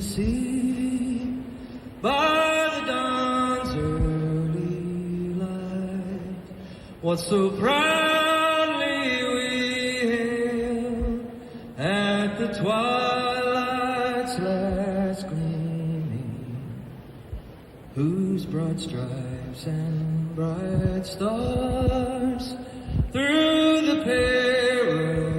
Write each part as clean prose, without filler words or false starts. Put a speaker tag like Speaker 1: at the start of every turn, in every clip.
Speaker 1: see by the dawn's early light what so proudly we hailed at the twilight's last gleaming, whose broad stripes and bright stars through the perilous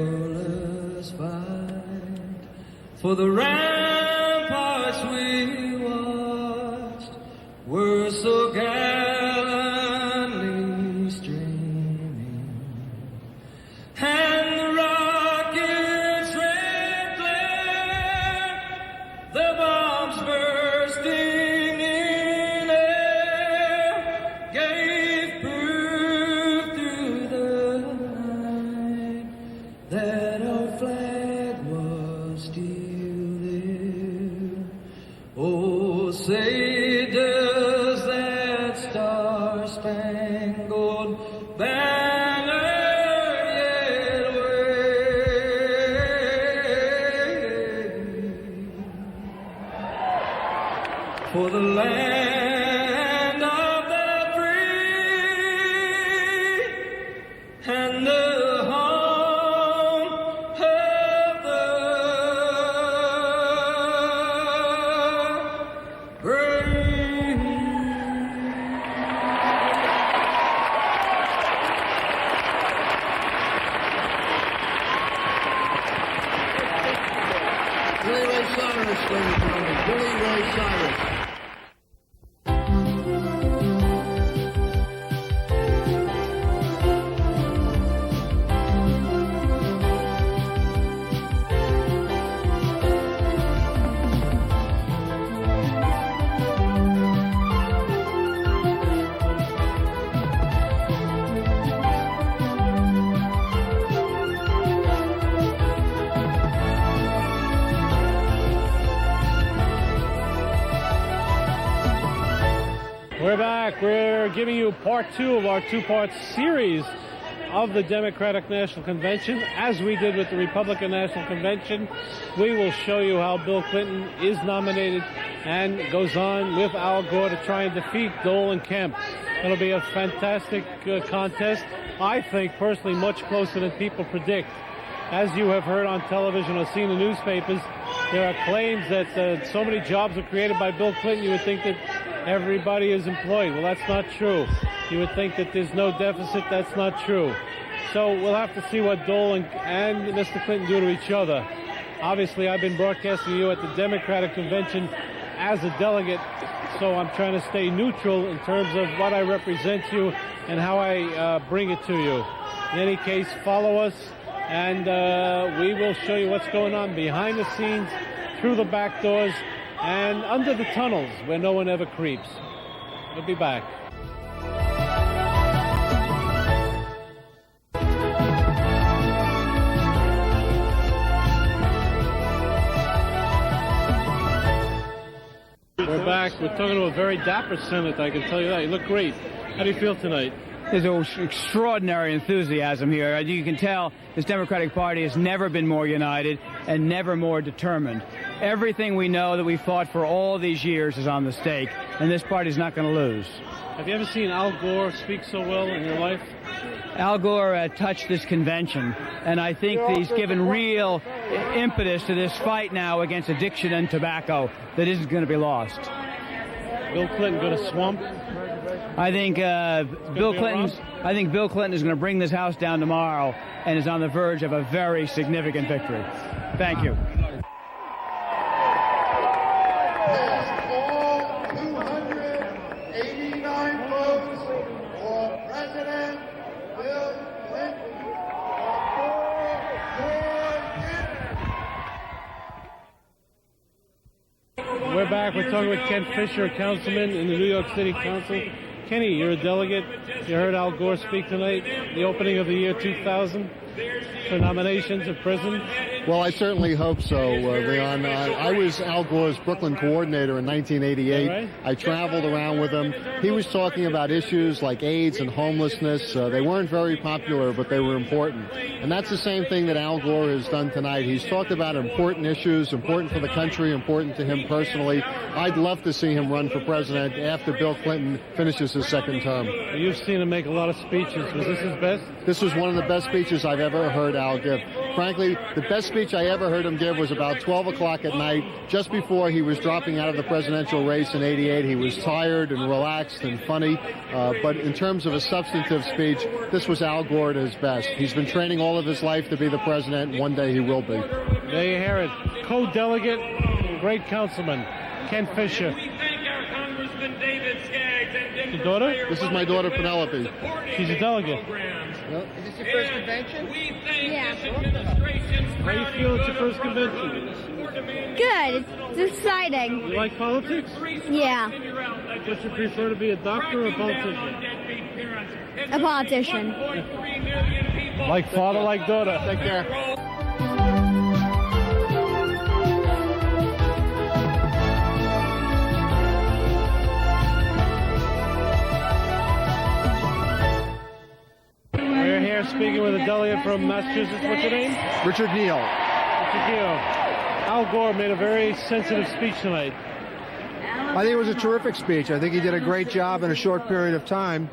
Speaker 1: fight for the ramparts we watched were so gallantly streaming, and the rockets' red glare, the bombs bursting in air, gave proof through the night that our flag was still there. Oh, say does that star-spangled banner yet wave for the land of the free and the home of the brave.
Speaker 2: Billy Ray Cyrus, ladies and gentlemen. Billy Ray Cyrus.
Speaker 3: We're back. We're giving you part two of our two-part series of the Democratic National Convention. As we did with the Republican National Convention, we will show you how Bill Clinton is nominated and goes on with Al Gore to try and defeat Dole and Kemp. It'll be a fantastic contest. I think, personally, much closer than people predict. As you have heard on television or seen in newspapers, there are claims that so many jobs were created by Bill Clinton, you would think that everybody is employed. Well, that's not true. You would think that there's no deficit. That's not true. So we'll have to see what Dole and Mr. Clinton do to each other. Obviously, I've been broadcasting to you at the Democratic Convention as a delegate, so I'm trying to stay neutral in terms of what I represent to you and how I bring it to you. In any case, follow us, and we will show you what's going on behind the scenes, through the back doors, and under the tunnels where no one ever creeps. We'll be back. We're back. We're talking to a very dapper Senate, I can tell you that. You look great. How do you feel tonight?
Speaker 4: There's an extraordinary enthusiasm here. As you can tell, this Democratic Party has never been more united and never more determined. Everything we know that we fought for all these years is on the stake, and this party's not going to lose.
Speaker 3: Have you ever seen Al Gore speak so well in your life?
Speaker 4: Al Gore touched this convention, and I think that he's given real impetus to this fight now against addiction and tobacco that isn't going to be lost.
Speaker 3: Bill Clinton going to swamp?
Speaker 4: I think Bill Clinton is going to bring this House down tomorrow and is on the verge of a very significant victory. Thank you.
Speaker 2: All 289 votes for President Bill Clinton.
Speaker 3: We're back. We're talking with Ken Fisher, a councilman in the New York City Council. Kenny, you're a delegate. You heard Al Gore speak tonight, the opening of the year 2000 for nominations of president.
Speaker 2: Well, I certainly hope so, Leon. I was Al Gore's Brooklyn coordinator in 1988.
Speaker 3: Right.
Speaker 2: I traveled around with him. He was talking about issues like AIDS and homelessness. They weren't very popular, but they were important. And that's the same thing that Al Gore has done tonight. He's talked about important issues, important for the country, important to him personally. I'd love to see him run for president after Bill Clinton finishes his second term.
Speaker 3: You've seen him make a lot of speeches. Was this his best?
Speaker 2: This was one of the best speeches I've ever heard Al give. Frankly, the best speech I ever heard him give was about 12 o'clock at night, just before he was dropping out of the presidential race in '88. He was tired and relaxed and funny, but in terms of a substantive speech, this was Al Gore at his best. He's been training all of his life to be the president, and one day he will be.
Speaker 3: There you hear it. Co-delegate, great councilman, Ken Fisher. Your daughter?
Speaker 2: This is my daughter, Penelope.
Speaker 3: She's a delegate.
Speaker 5: Is this your first convention?
Speaker 6: Yeah.
Speaker 3: How do you feel it's your first convention?
Speaker 6: Good. It's exciting.
Speaker 3: You like politics?
Speaker 6: Yeah.
Speaker 3: Would you prefer to be a doctor or a politician?
Speaker 6: A politician.
Speaker 3: Like father, like daughter.
Speaker 2: Take care.
Speaker 3: We're here speaking with a delegate from Massachusetts. What's your name?
Speaker 2: Richard Neal.
Speaker 3: Richard Gio. Al Gore made a very sensitive speech tonight.
Speaker 7: I think it was a terrific speech. I think he did a great job in a short period of time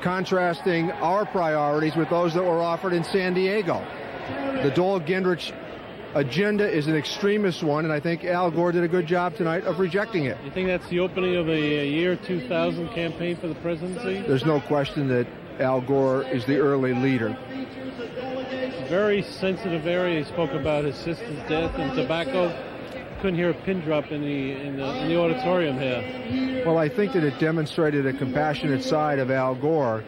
Speaker 7: contrasting our priorities with those that were offered in San Diego. The Dole Gingrich agenda is an extremist one, and I think Al Gore did a good job tonight of rejecting it.
Speaker 3: You think that's the opening of a year 2000 campaign for the presidency?
Speaker 7: There's no question that Al Gore is the early leader.
Speaker 3: Very sensitive area. He spoke about his sister's death and tobacco. Couldn't hear a pin drop in the auditorium here.
Speaker 7: Well, I think that it demonstrated a compassionate side of Al Gore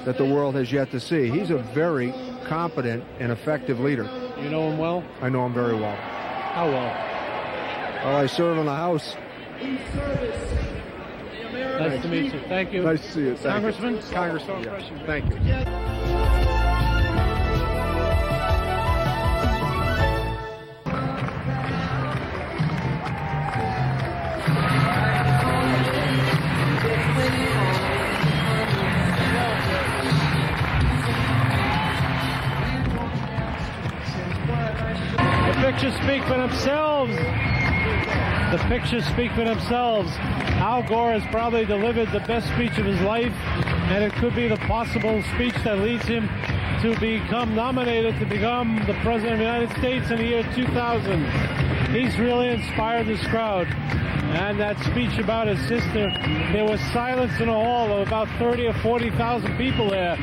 Speaker 7: that the world has yet to see. He's a very competent and effective leader.
Speaker 3: You know him well?
Speaker 7: I know him very well.
Speaker 3: How well?
Speaker 7: Well, I serve in the House.
Speaker 3: Nice to meet you. Thank you.
Speaker 7: Nice to see you. Thank
Speaker 3: Congressman?
Speaker 7: you. Congressman, yes. Thank you.
Speaker 3: The pictures speak for themselves. The pictures speak for themselves. Al Gore has probably delivered the best speech of his life, and it could be the possible speech that leads him to become nominated to become the President of the United States in the year 2000. He's really inspired this crowd. And that speech about his sister, there was silence in a hall of about 30 or 40,000 people there.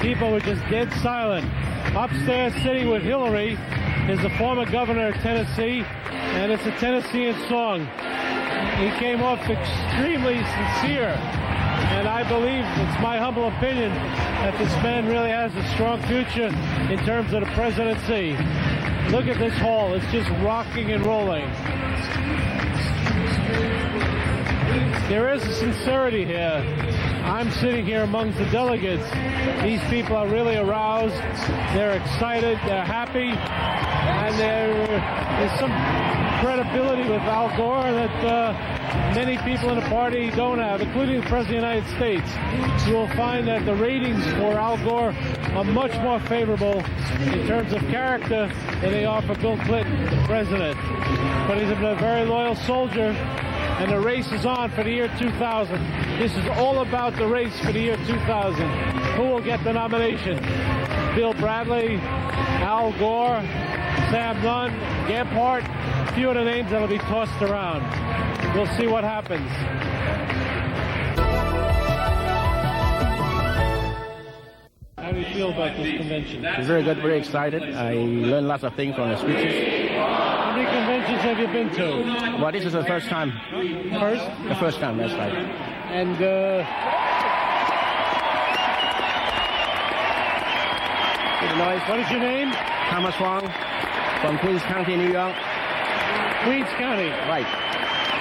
Speaker 3: People were just dead silent. Upstairs, sitting with Hillary, is the former governor of Tennessee, and it's a Tennessean song. He came off extremely sincere, and I believe, it's my humble opinion, that this man really has a strong future in terms of the presidency. Look at this hall. It's just rocking and rolling. There is a sincerity here. I'm sitting here amongst the delegates. These people are really aroused. They're excited. They're happy. And there's some credibility with Al Gore that many people in the party don't have, including the President of the United States. You will find that the ratings for Al Gore are much more favorable in terms of character than they are for Bill Clinton, the president. But he's a very loyal soldier. And the race is on for the year 2000. This is all about the race for the year 2000. Who will get the nomination? Bill Bradley, Al Gore, Sam Nunn, Gephardt, a few of the names that will be tossed around. We'll see what happens. How do you feel about this convention?
Speaker 8: It's very good, very excited. I learned lots of things from the speeches.
Speaker 3: How many conventions have you been to?
Speaker 8: Well, this is the first time.
Speaker 3: First?
Speaker 8: The first time, that's right.
Speaker 3: And what is your name?
Speaker 8: Thomas Wong from Queens County, New York.
Speaker 3: Queens County.
Speaker 8: Right.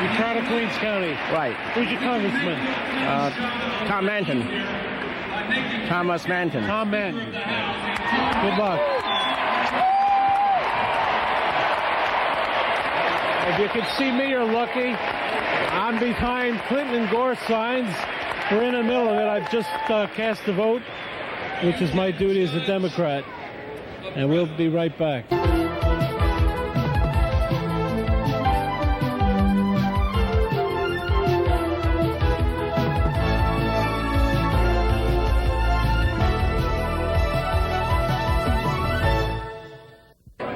Speaker 3: You're proud of Queens County.
Speaker 8: Right.
Speaker 3: Who's your congressman?
Speaker 8: Tom Manton. Thomas Manton.
Speaker 3: Tom Manton. Good luck. If you can see me, you're lucky. I'm behind Clinton and Gore signs. We're in the middle of it. I've just cast a vote, which is my duty as a Democrat. And we'll be right back.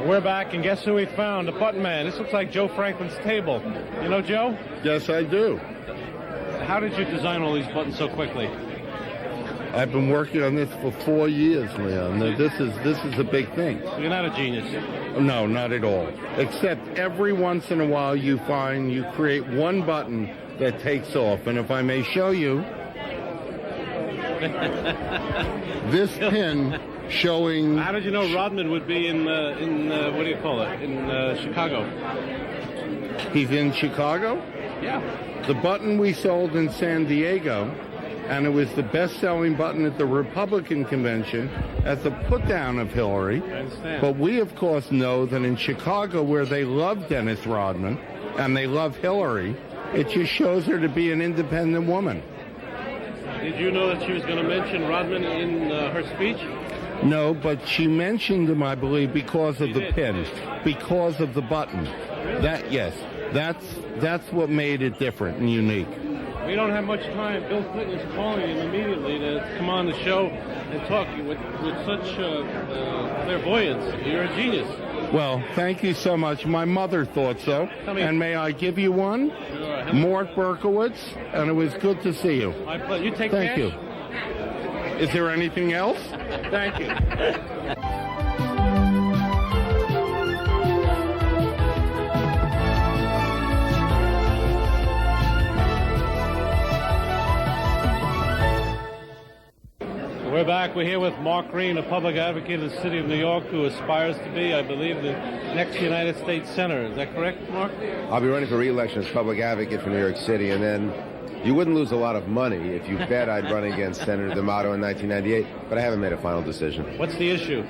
Speaker 3: We're back, and guess who we found? The button man. This looks like Joe Franklin's table. You know Joe?
Speaker 9: Yes, I do.
Speaker 3: How did you design all these buttons so quickly?
Speaker 9: I've been working on this for 4 years, Leon. This is a big thing.
Speaker 3: You're not a genius.
Speaker 9: No, not at all. Except every once in a while you create one button that takes off. And if I may show you,
Speaker 2: This pin showing...
Speaker 3: How did you know Rodman would be in what do you call it, in Chicago?
Speaker 9: he's in Chicago.
Speaker 3: Yeah.
Speaker 9: The button we sold in San Diego, and it was the best-selling button at the Republican convention as a put-down of Hillary.
Speaker 3: I understand.
Speaker 9: But we, of course, know that in Chicago, where they love Dennis Rodman and they love Hillary, it just shows her to be an independent woman.
Speaker 3: Did you know that she was going to mention Rodman in her speech?
Speaker 9: No, but she mentioned him, I believe, because of
Speaker 3: She
Speaker 9: the
Speaker 3: did.
Speaker 9: pin, because of the button.
Speaker 3: Really?
Speaker 9: Yes, that's what made it different and unique.
Speaker 3: We don't have much time. Bill Clinton is calling him immediately to come on the show and talk with such clairvoyance. You're a genius.
Speaker 9: Well, thank you so much. My mother thought so. And may I give you one?
Speaker 3: Sure.
Speaker 9: Mort Berkowitz, and it was good to see you.
Speaker 3: My pleasure. You take
Speaker 9: Thank
Speaker 3: cash?
Speaker 9: you. Is there anything else?
Speaker 3: Thank you. We're back. We're here with Mark Green, a public advocate of the city of New York who aspires to be, I believe, the next United States Senator. Is that correct, Mark?
Speaker 10: I'll be running for re-election as public advocate for New York City, and then you wouldn't lose a lot of money if you bet I'd run against Senator D'Amato in 1998, but I haven't made a final decision.
Speaker 3: What's the issue?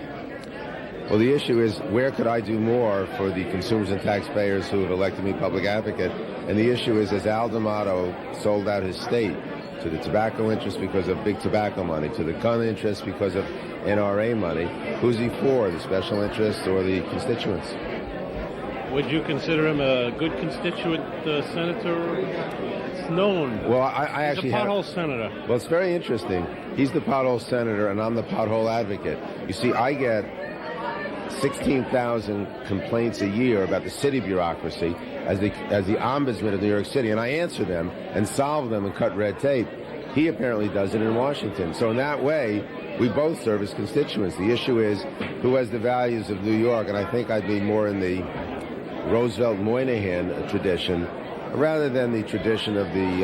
Speaker 10: Well, the issue is where could I do more for the consumers and taxpayers who have elected me public advocate? And the issue is, as Al D'Amato sold out his state to the tobacco interest because of big tobacco money, to the gun interest because of NRA money, who's he for, the special interests or the constituents?
Speaker 3: Would you consider him a good constituent senator? It's known.
Speaker 10: Well, I actually
Speaker 3: He's a pothole senator.
Speaker 10: Well, it's very interesting. He's the pothole senator, and I'm the pothole advocate. You see, I get 16,000 complaints a year about the city bureaucracy as the ombudsman of New York City, and I answer them and solve them and cut red tape. He apparently does it in Washington. So in that way, we both serve as constituents. The issue is who has the values of New York, and I think I'd be more in the Roosevelt Moynihan tradition rather than the tradition of the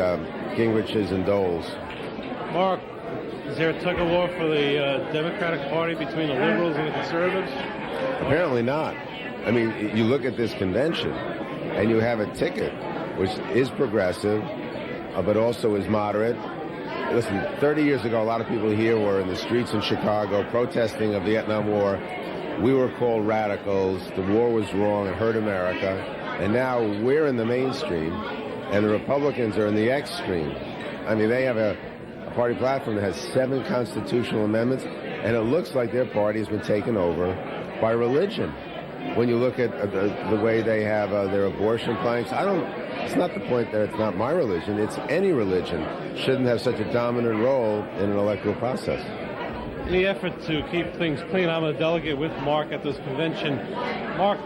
Speaker 10: Gingriches and Doles.
Speaker 3: Mark, is there a tug-of-war for the Democratic Party between the liberals and the conservatives?
Speaker 10: Apparently not. I mean, you look at this convention, and you have a ticket which is progressive, but also is moderate. Listen, 30 years ago, a lot of people here were in the streets in Chicago protesting the Vietnam War. We were called radicals. The war was wrong. It hurt America. And now we're in the mainstream, and the Republicans are in the extreme. I mean, they have a party platform that has 7 constitutional amendments, and it looks like their party has been taken over by religion. When you look at the way they have their abortion planks, it's not the point that it's not my religion, it's any religion shouldn't have such a dominant role in an electoral process.
Speaker 3: In the effort to keep things clean, I'm a delegate with Mark at this convention. Mark,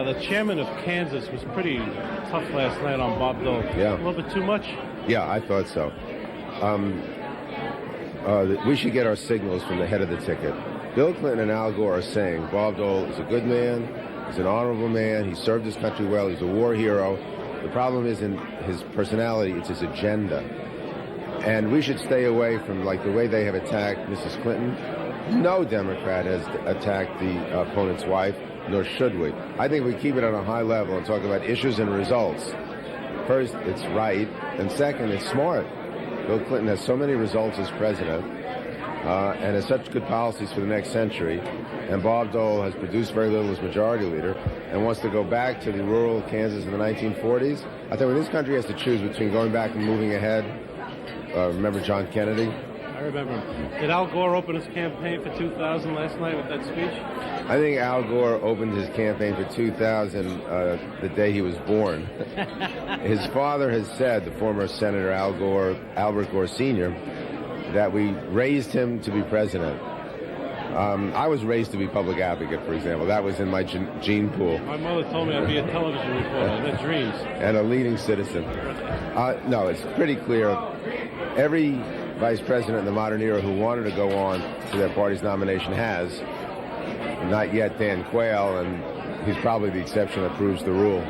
Speaker 3: the chairman of Kansas was pretty tough last night on Bob Dole.
Speaker 10: Yeah.
Speaker 3: A little bit too much?
Speaker 10: Yeah, I thought so. We should get our signals from the head of the ticket. Bill Clinton and Al Gore are saying Bob Dole is a good man, he's an honorable man, he served his country well, he's a war hero. The problem isn't his personality, it's his agenda. And we should stay away from, like, the way they have attacked Mrs. Clinton. No Democrat has attacked the opponent's wife, nor should we. I think we keep it on a high level and talk about issues and results. First, it's right, and second, it's smart. Bill Clinton has so many results as president. and has such good policies for the next century. And Bob Dole has produced very little as majority leader and wants to go back to the rural Kansas in the 1940s. I think when this country has to choose between going back and moving ahead, remember John Kennedy?
Speaker 3: I remember. Did Al Gore open his campaign for 2000 last night with that speech?
Speaker 10: I think Al Gore opened his campaign for 2000 the day he was born. His father has said, the former Senator Albert Gore Sr., that we raised him to be president. I was raised to be public advocate, for example. That was in my gene pool.
Speaker 3: My mother told me I'd be a television reporter. That's dreams.
Speaker 10: And a leading citizen. No, it's pretty clear. Every vice president in the modern era who wanted to go on to their party's nomination has. Not yet Dan Quayle, and he's probably the exception that proves the rule.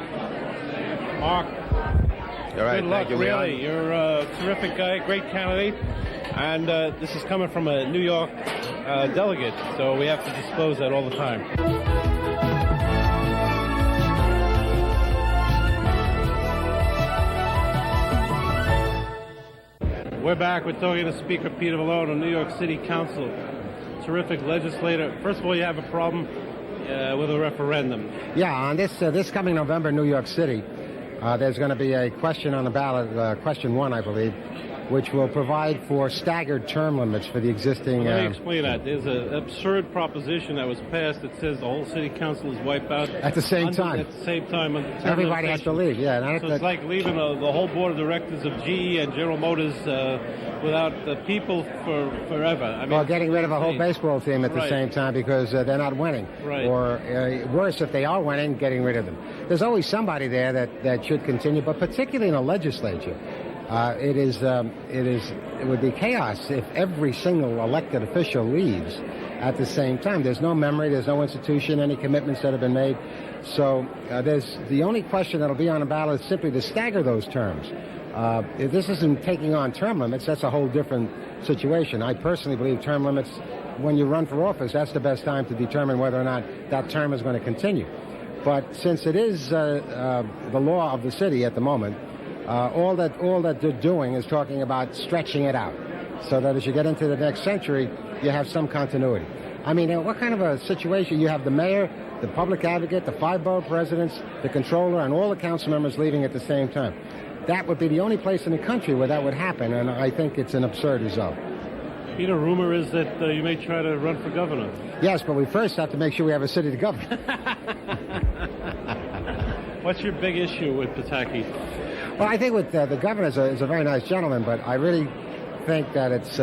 Speaker 3: Mark,
Speaker 10: all right,
Speaker 3: good luck,
Speaker 10: thank you,
Speaker 3: really.
Speaker 10: Leon.
Speaker 3: You're a terrific guy, great candidate. And this is coming from a New York delegate, so we have to disclose that all the time. We're back. We're talking to Speaker Peter Malone of New York City Council. Terrific legislator. First of all, you have a problem with a referendum.
Speaker 11: Yeah, on this coming November in New York City, there's going to be a question on the ballot, question 1, I believe, which will provide for staggered term limits for the existing...
Speaker 3: Let me explain that. There's an absurd proposition that was passed that says the whole city council is wiped out.
Speaker 11: At the same time.
Speaker 3: At the same time.
Speaker 11: Everybody has to leave, yeah.
Speaker 3: So it's like leaving the whole board of directors of GE and General Motors without the people forever. I mean,
Speaker 11: or getting rid of a whole baseball team at the
Speaker 3: Right.
Speaker 11: same time because they're not winning.
Speaker 3: Right.
Speaker 11: Or worse, if they are winning, getting rid of them. There's always somebody there that should continue, but particularly in a legislature. It would be chaos if every single elected official leaves at the same time. There's no memory, there's no institution, any commitments that have been made. So there's the only question that'll be on the ballot is simply to stagger those terms. If this isn't taking on term limits, that's a whole different situation. I personally believe term limits, when you run for office, that's the best time to determine whether or not that term is going to continue. But since it is the law of the city at the moment, all that they're doing is talking about stretching it out so that as you get into the next century, you have some continuity. I mean, what kind of a situation? You have the mayor, the public advocate, the 5 borough presidents, the controller, and all the council members leaving at the same time. That would be the only place in the country where that would happen, and I think it's an absurd result.
Speaker 3: Peter, rumor is that you may try to run for governor.
Speaker 11: Yes, but we first have to make sure we have a city to govern.
Speaker 3: What's your big issue with Pataki?
Speaker 11: Well, I think with the governor is a very nice gentleman, but I really think that it's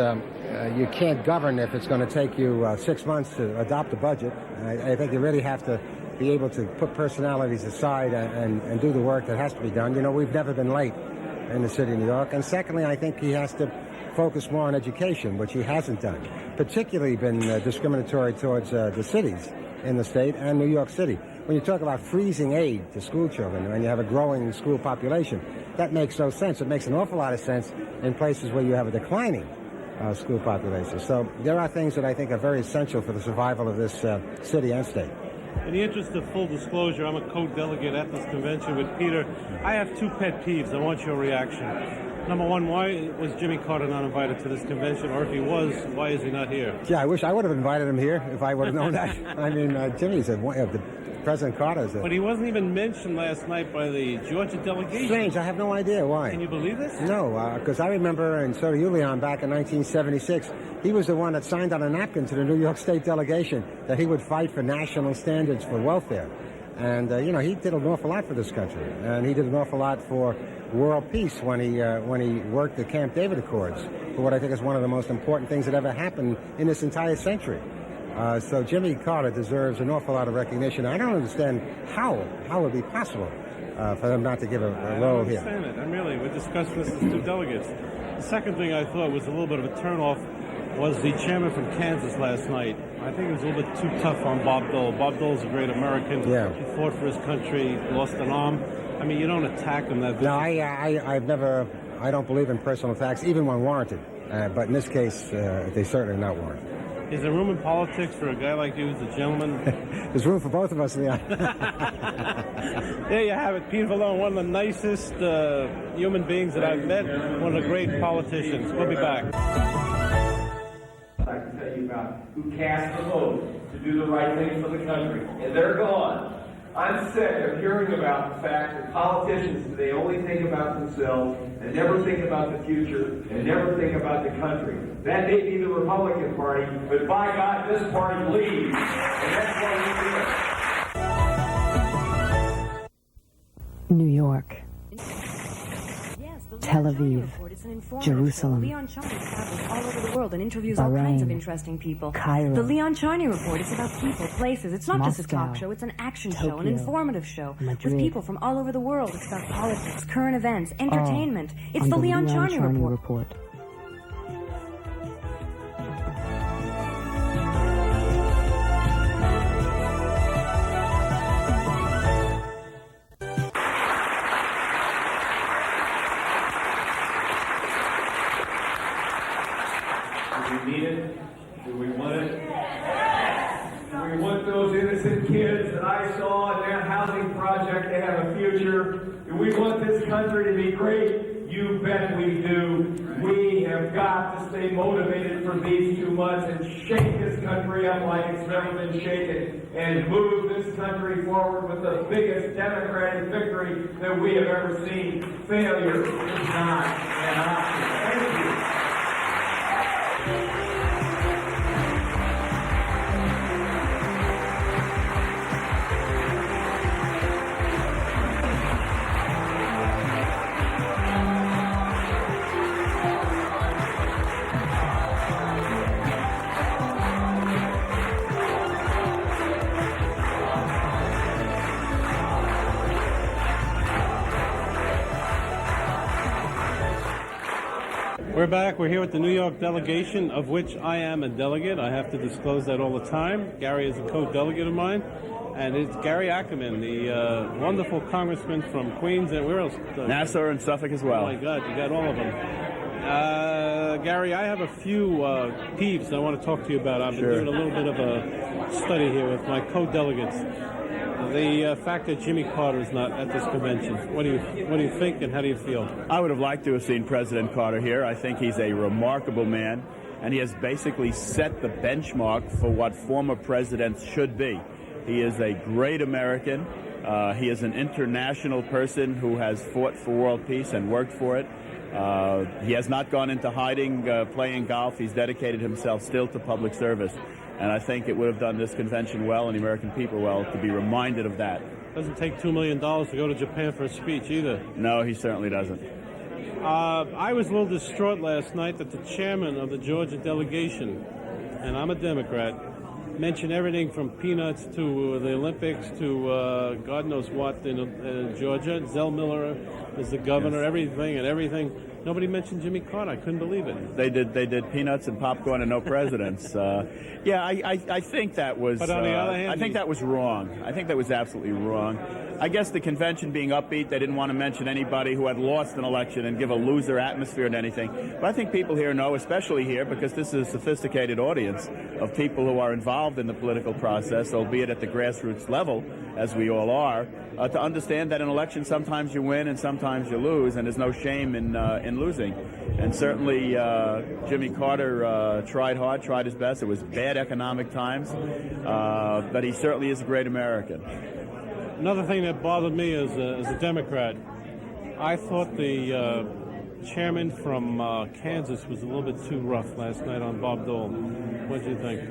Speaker 11: you can't govern if it's going to take you 6 months to adopt a budget. I think you really have to be able to put personalities aside and do the work that has to be done. You know, we've never been late in the city of New York. And secondly, I think he has to focus more on education, which he hasn't done, particularly been discriminatory towards the cities in the state and New York City. When you talk about freezing aid to school children and you have a growing school population, that makes no sense. It makes an awful lot of sense in places where you have a declining school population. So there are things that I think are very essential for the survival of this city and state.
Speaker 3: In the interest of full disclosure, I'm a co-delegate at this convention with Peter. I have 2 pet peeves. I want your reaction. Number 1, why was Jimmy Carter not invited to this convention? Or if he was, why is he not here?
Speaker 11: Yeah, I wish I would have invited him here if I would have known that. I mean, Jimmy's President Carter's
Speaker 3: But he wasn't even mentioned last night by the Georgia delegation.
Speaker 11: Strange. I have no idea why.
Speaker 3: Can you believe this?
Speaker 11: No, because I remember, and so do you, Leon, back in 1976, he was the one that signed on a napkin to the New York State delegation that he would fight for national standards for welfare. And, you know, he did an awful lot for this country. And he did an awful lot for world peace when he worked the Camp David Accords, for what I think is one of the most important things that ever happened in this entire century. So Jimmy Carter deserves an awful lot of recognition. I don't understand how it would be possible for them not to give a role here.
Speaker 3: I don't understand it. I'm really, we're discussing this as 2 delegates. The second thing I thought was a little bit of a turnoff was the chairman from Kansas last night. I think it was a little bit too tough on Bob Dole. Bob Dole's a great American.
Speaker 11: Yeah.
Speaker 3: He fought for his country, lost an arm. I mean, you don't attack him that
Speaker 11: No, I don't believe in personal attacks, even when warranted. But in this case, they certainly are not warranted.
Speaker 3: Is there room in politics for a guy like you who's a gentleman?
Speaker 11: There's room for both of us, Leon.
Speaker 3: There you have it. Peter Malone, one of the nicest human beings that I've met, one of the great politicians. We'll be back.
Speaker 1: you about, who cast the vote to do the right thing for the country. And they're gone. I'm sick of hearing about the fact that politicians today only think about themselves and never think about the future and never think about the country. That may be the Republican Party, but by God, this party leads. And that's what we do.
Speaker 12: New York, Tel Aviv, Jerusalem,
Speaker 13: Leon Charney travels all over the world and interviews all kinds of
Speaker 12: Bahrain,
Speaker 13: interesting people.
Speaker 12: Cairo,
Speaker 13: The Leon Charney Report is about people, places. It's not just a
Speaker 12: Moscow,
Speaker 13: talk show. It's an action show, an
Speaker 12: Tokyo,
Speaker 13: informative show
Speaker 12: Madrid.
Speaker 13: with people from all over the world. It's about politics, current events, entertainment. It's
Speaker 12: on
Speaker 13: the Leon Charney Report.
Speaker 1: Do we need it? Do we want it? Do we want those innocent kids that I saw in that housing project to have a future? Do we want this country to be great? You bet we do. We have got to stay motivated for these 2 months and shake this country up like it's never been shaken and move this country forward with the biggest Democratic victory that we have ever seen. Failure is not an option. Thank you.
Speaker 3: We're back. We're here with the New York delegation, of which I am a delegate. I have to disclose that all the time. Gary is a co-delegate of mine. And it's Gary Ackerman, the wonderful congressman from Queens. And where else?
Speaker 14: Nassau and Suffolk as well.
Speaker 3: Oh, my God, you got all of them. Gary, I have a few peeves I want to talk to you about. I've been doing a little bit of a study here with my co-delegates. The fact that Jimmy Carter is not at this convention. What do you think, and how do you feel?
Speaker 14: I would have liked to have seen President Carter here. I think he's a remarkable man, and he has basically set the benchmark for what former presidents should be. He is a great American. He is an international person who has fought for world peace and worked for it. He has not gone into hiding playing golf. He's dedicated himself still to public service. And I think it would have done this convention well and the American people well to be reminded of that.
Speaker 3: Doesn't take $2 million to go to Japan for a speech either.
Speaker 14: No, he certainly doesn't.
Speaker 3: I was a little distraught last night that the chairman of the Georgia delegation, and I'm a Democrat, mentioned everything from peanuts to the Olympics to God knows what in Georgia. Zell Miller is the governor, everything. Nobody mentioned Jimmy Carter. I couldn't believe it.
Speaker 14: They did peanuts and popcorn and no presidents. I think that was.
Speaker 3: But on the other hand,
Speaker 14: I think that was wrong. I think that was absolutely wrong. I guess the convention being upbeat, they didn't want to mention anybody who had lost an election and give a loser atmosphere and anything. But I think people here know, especially here, because this is a sophisticated audience of people who are involved in the political process, albeit at the grassroots level, as we all are, to understand that in elections sometimes you win and sometimes you lose, and there's no shame in losing. And certainly Jimmy Carter tried hard, tried his best. It was bad economic times, but he certainly is a great American.
Speaker 3: Another thing that bothered me as a Democrat, I thought the chairman from Kansas was a little bit too rough last night on Bob Dole. What do you think?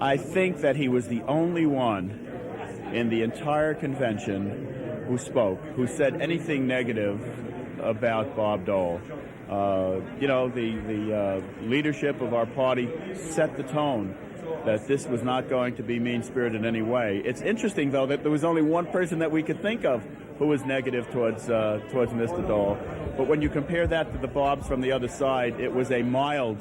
Speaker 14: I think that he was the only one in the entire convention who spoke, who said anything negative about Bob Dole. The leadership of our party set the tone that this was not going to be mean-spirited in any way. It's interesting, though, that there was only one person that we could think of who was negative towards Mr. Dole. But when you compare that to the Bobs from the other side, it was a mild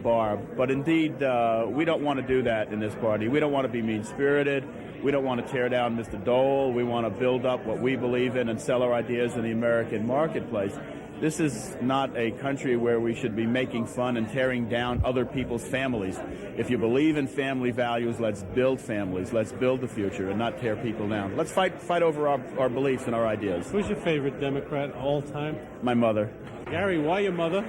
Speaker 14: Barb. But indeed, we don't want to do that in this party. We don't want to be mean-spirited. We don't want to tear down Mr. Dole. We want to build up what we believe in and sell our ideas in the American marketplace. This is not a country where we should be making fun and tearing down other people's families. If you believe in family values, let's build families. Let's build the future and not tear people down. Let's fight over our beliefs and our ideas.
Speaker 3: Who's your favorite Democrat all time?
Speaker 14: My mother.
Speaker 3: Gary, why your mother?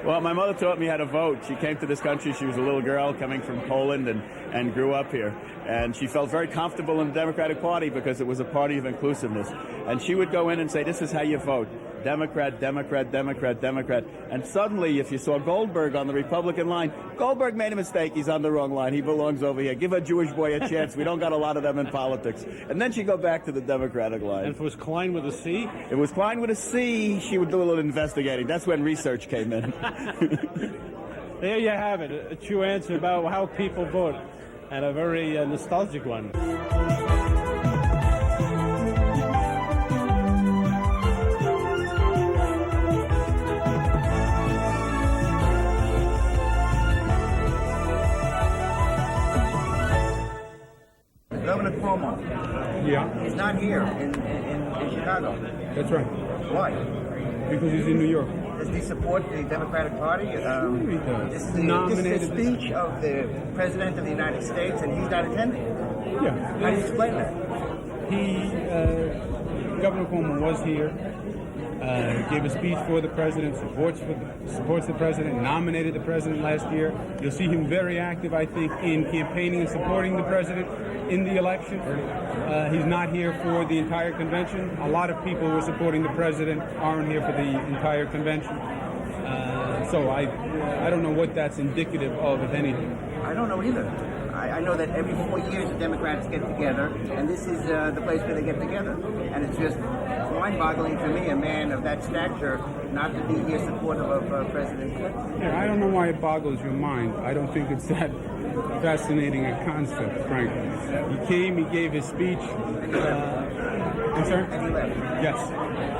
Speaker 14: Well, my mother taught me how to vote. She came to this country. She was a little girl coming from Poland and grew up here. And she felt very comfortable in the Democratic Party because it was a party of inclusiveness. And she would go in and say, this is how you vote. Democrat, Democrat, Democrat, Democrat. And suddenly, if you saw Goldberg on the Republican line, Goldberg made a mistake. He's on the wrong line. He belongs over here. Give a Jewish boy a chance. We don't got a lot of them in politics. And then she'd go back to the Democratic line.
Speaker 3: And if it was Klein with a C?
Speaker 14: If it was Klein with a C, she would do a little investigating. That's when research came in.
Speaker 3: There you have it, a true answer about how people vote, and a very nostalgic one.
Speaker 5: Governor Cuomo.
Speaker 3: Yeah.
Speaker 5: He's not here in Chicago.
Speaker 3: That's right.
Speaker 5: Why?
Speaker 3: Because he's in New York.
Speaker 5: Does he support the Democratic Party?
Speaker 3: He does.
Speaker 5: This is the speech of the President of the United States, and he's not attending.
Speaker 15: Yeah.
Speaker 5: How do you explain that?
Speaker 15: Governor Cuomo was here, gave a speech for the president, supports the president, nominated the president last year. You'll see him very active, I think, in campaigning and supporting the president in the election. He's not here for the entire convention. A lot of people who are supporting the president aren't here for the entire convention. So I don't know what that's indicative of, if anything.
Speaker 5: I don't know either. I know that every 4 years the Democrats get together, and this is the place where they get together. And it's just mind-boggling to me, a man of that stature, not to be here supportive of President Clinton.
Speaker 15: Yeah, I don't know why it boggles your mind. I don't think it's that fascinating a concept, frankly. He came, he gave his speech. I'm sorry?
Speaker 5: And he left.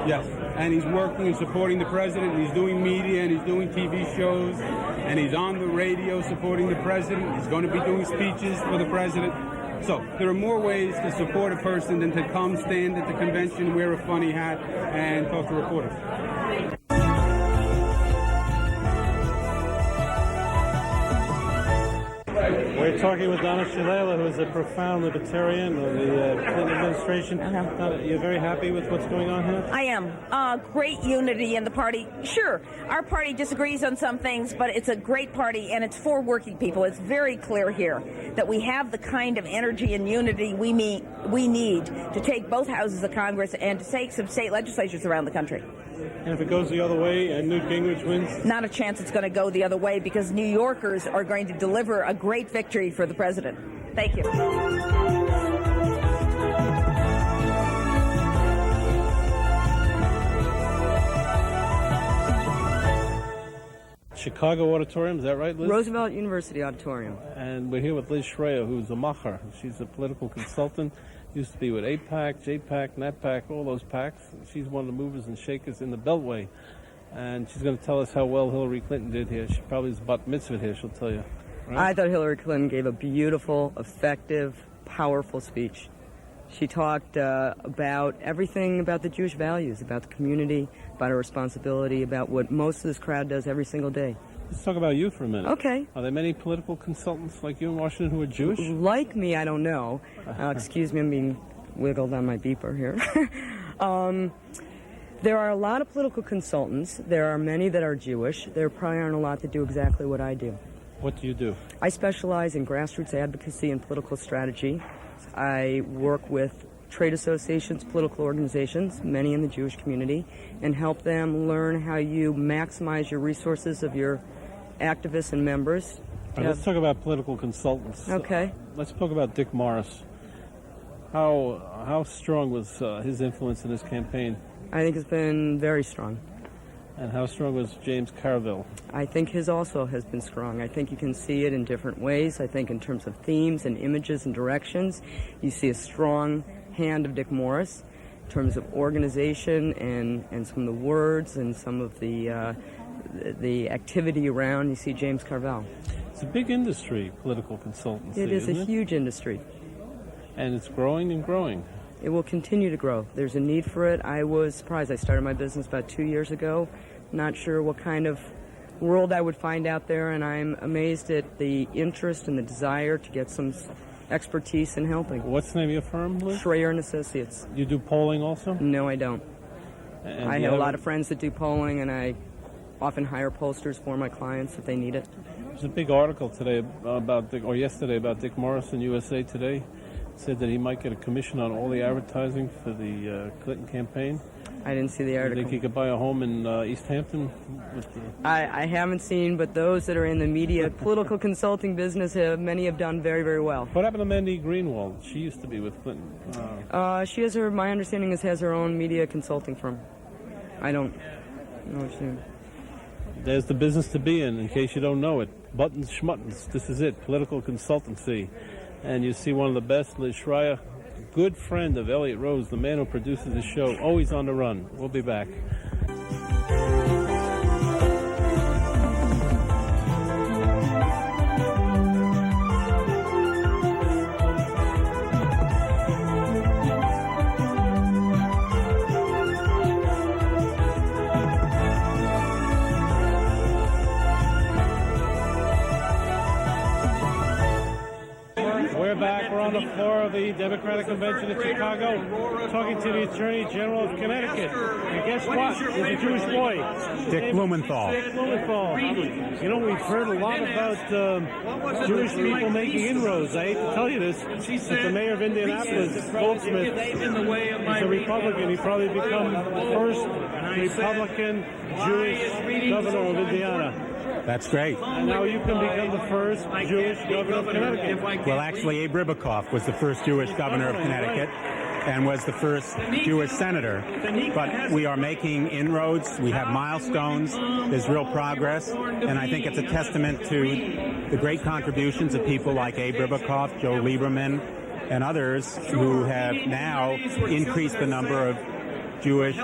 Speaker 15: Yes. And he's working and supporting the president, and he's doing media, and he's doing TV shows, and he's on the radio supporting the president. He's going to be doing speeches for the president. So there are more ways to support a person than to come stand at the convention, wear a funny hat, and talk to reporters.
Speaker 3: We're talking with Donna Shalala, who is a profound libertarian of the Clinton administration. You're very happy with what's going on here?
Speaker 16: I am. Great unity in the party. Sure, our party disagrees on some things, but it's a great party, and it's for working people. It's very clear here that we have the kind of energy and unity we need to take both houses of Congress and to take some state legislatures around the country.
Speaker 3: And if it goes the other way and Newt Gingrich wins?
Speaker 16: Not a chance it's going to go the other way, because New Yorkers are going to deliver a great victory for the president. Thank you.
Speaker 3: Chicago Auditorium, is that right, Liz?
Speaker 17: Roosevelt University Auditorium.
Speaker 3: And we're here with Liz Schreier, who's a macher. She's a political consultant. Used to be with AIPAC, JPAC, NATPAC, all those PACs. She's one of the movers and shakers in the Beltway. And she's going to tell us how well Hillary Clinton did here. She probably is bat mitzvah here, she'll tell you. Right?
Speaker 17: I thought Hillary Clinton gave a beautiful, effective, powerful speech. She talked about everything about the Jewish values, about the community, about our responsibility, about what most of this crowd does every single day.
Speaker 3: Let's talk about you for a minute.
Speaker 17: Okay.
Speaker 3: Are there many political consultants like you in Washington who are Jewish?
Speaker 17: Like me, I don't know. Excuse me, I'm being wiggled on my beeper here. There are a lot of political consultants. There are many that are Jewish. There probably aren't a lot that do exactly what I do.
Speaker 3: What do you do?
Speaker 17: I specialize in grassroots advocacy and political strategy. I work with trade associations, political organizations, many in the Jewish community, and help them learn how you maximize your resources of your activists and members.
Speaker 3: All right, let's talk about political consultants.
Speaker 17: Okay.
Speaker 3: Let's talk about Dick Morris. How strong was his influence in his campaign?
Speaker 17: I think it's been very strong.
Speaker 3: And how strong was James Carville?
Speaker 17: I think his also has been strong. I think you can see it in different ways. I think in terms of themes and images and directions, you see a strong hand of Dick Morris. In terms of organization and some of the words and some of the activity around, you see James Carville.
Speaker 3: It's a big industry, political consultancy.
Speaker 17: It is a
Speaker 3: isn't it?
Speaker 17: huge industry.
Speaker 3: And it's growing and growing.
Speaker 17: It will continue to grow. There's a need for it. I was surprised. I started my business about 2 years ago. Not sure what kind of world I would find out there, and I'm amazed at the interest and the desire to get some expertise in helping.
Speaker 3: What's the name of your firm, Liz?
Speaker 17: Schreier and Associates.
Speaker 3: You do polling also?
Speaker 17: No, I don't.
Speaker 3: And
Speaker 17: I have a lot of friends that do polling, and I often hire posters for my clients if they need it.
Speaker 3: There's a big article today yesterday about Dick Morris in USA Today. It said that he might get a commission on all the advertising for the Clinton campaign.
Speaker 17: I didn't see the
Speaker 3: You
Speaker 17: article.
Speaker 3: think he could buy a home in East Hampton?
Speaker 17: I haven't seen, but those that are in the media, political consulting business, many have done very, very well.
Speaker 3: What happened to Mandy Greenwald? She used to be with Clinton.
Speaker 17: She has my understanding is has her own media consulting firm. I don't know what she...
Speaker 3: There's the business to be in case you don't know it. Buttons, schmuttons. This is it, political consultancy. And you see one of the best, Liz Schreier, good friend of Elliot Rose, the man who produces the show, always on the run. We'll be back. We're back. We're on the floor of the Democratic Convention in Chicago, talking to the Attorney General of Connecticut. And guess what? There's a Jewish boy.
Speaker 18: Dick Blumenthal.
Speaker 3: Dick Blumenthal. You know, we've heard a lot about Jewish people making inroads. I hate to tell you this, but the mayor of Indianapolis, Goldsmith, is a Republican. He probably become the first Republican Jewish governor of Indiana.
Speaker 18: That's great.
Speaker 3: And now you can become the first Jewish governor of Connecticut.
Speaker 18: Well, actually, Abe Ribicoff was the first Jewish governor of Connecticut and was the first Jewish senator. But we are making inroads. We have milestones. There's real progress. And I think it's a testament to the great contributions of people like Abe Ribicoff, Joe Lieberman, and others who have now increased the number of Jewish